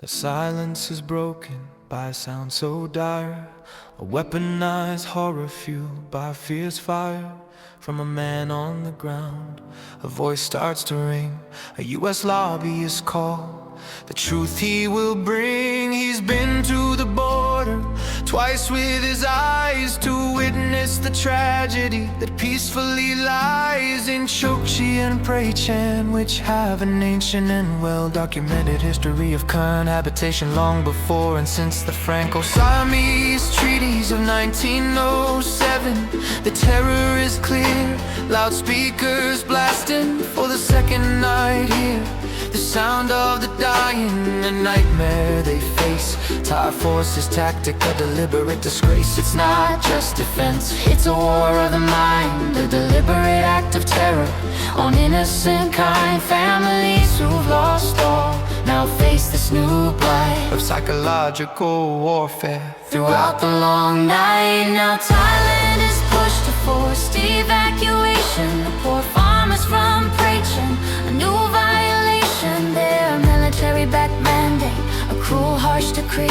The silence is broken by a sound so dire, a weaponized horror fueled by fierce fire. From a man on the ground, a voice starts to ring, a US lobbyist call. The truth he will bring. He's been to the border twice with his eyes to witness the tragedy that peacefully lies in Chouk, Chey and Cambodian, which have an ancient and well-documented history of cohabitation long before and since the Franco-Siamese treaties of 1907. The terror is clear, loudspeakers blasting for the second night here. The sound of the dying, a nightmare they face. Thai forces tactic, a deliberate disgrace. It's not just defense, it's a war of the mind, a deliberate act of terror on innocent kind. Families who've lost all now face this new blight of psychological warfare throughout the long night. Now Thailand is pushed to forced evacuation. The poor farmers from Prachin, a new violation. Their military-backed mandate, a cruel, harsh decree.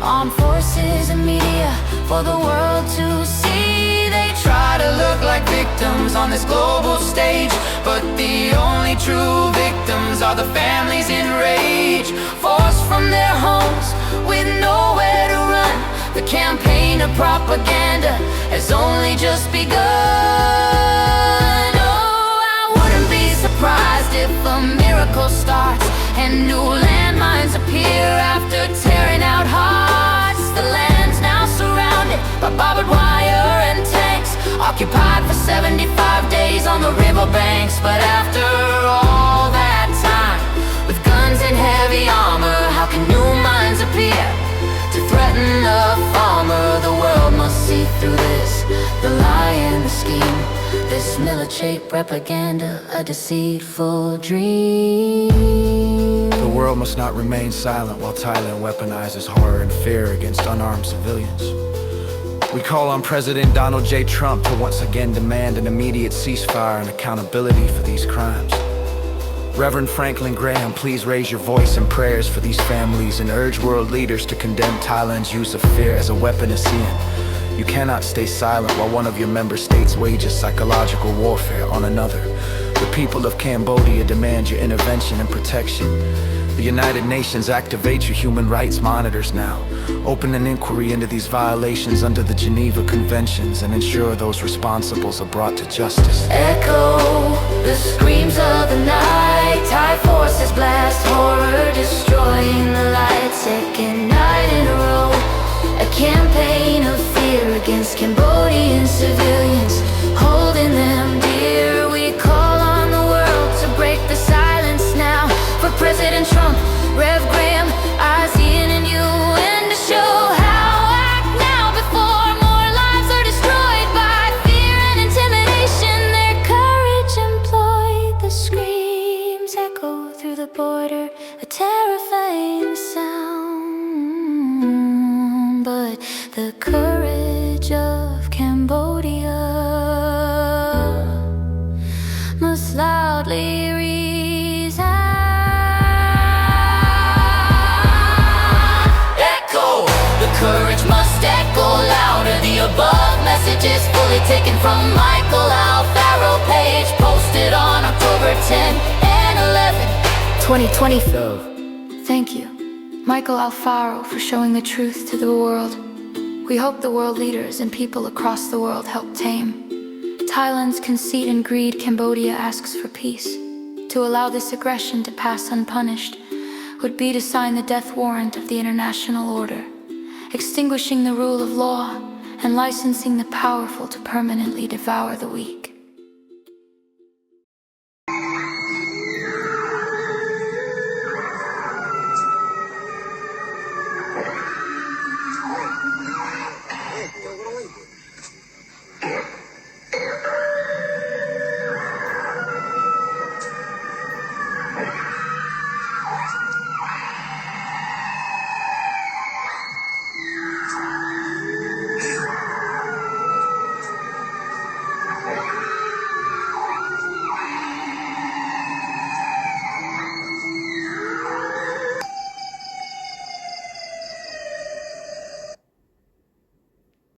Armed forces and media for the world to see. They try to look like victims on this global stage, but the only true victims are the families in rage, forced from their homes with nowhere to run. The campaign of propaganda has only just begun. Oh, I wouldn't be surprised if a miracle starts and new landmines appear after tearing out hearts. The land's now surrounded by barbed wire and tanks, occupied for 75 days on the riverbanks. But after all that time, with guns and heavy armor, how can new mines appear to threaten a farmer? The world must see through this, the lie and the scheme, this military propaganda, a deceitful dream. The world must not remain silent while Thailand weaponizes horror and fear against unarmed civilians. We call on President Donald J. Trump to once again demand an immediate ceasefire and accountability for these crimes. Reverend Franklin Graham, please raise your voice in prayers for these families and urge world leaders to condemn Thailand's use of fear as a weapon ASEAN. You cannot stay silent while one of your member states wages psychological warfare on another. The people of Cambodia demand your intervention and protection. The United Nations, activate your human rights monitors now. Open an inquiry into these violations under the Geneva Conventions and ensure those responsible are brought to justice. Echo the screams of the night. Thai forces blast horror, destroying the light. Second night in a row, a campaign of fear against Cambodian civilians, holding them dear. We call on the world to break the silence now, for President Trump, Rev Graham, ASEAN and UN, to show how act now before more lives are destroyed by fear and intimidation. Their courage employed, the screams echo through the border, a terrifying sound. But the courage of Cambodia must loudly courage must echo louder. The above message is fully taken from Michael Alfaro page, posted on October 10 and 11, 2020. Thank you, Michael Alfaro, for showing the truth to the world. We hope the world leaders and people across the world help tame Thailand's conceit and greed. Cambodia asks for peace. To allow this aggression to pass unpunished would be to sign the death warrant of the international order, extinguishing the rule of law and licensing the powerful to permanently devour the weak.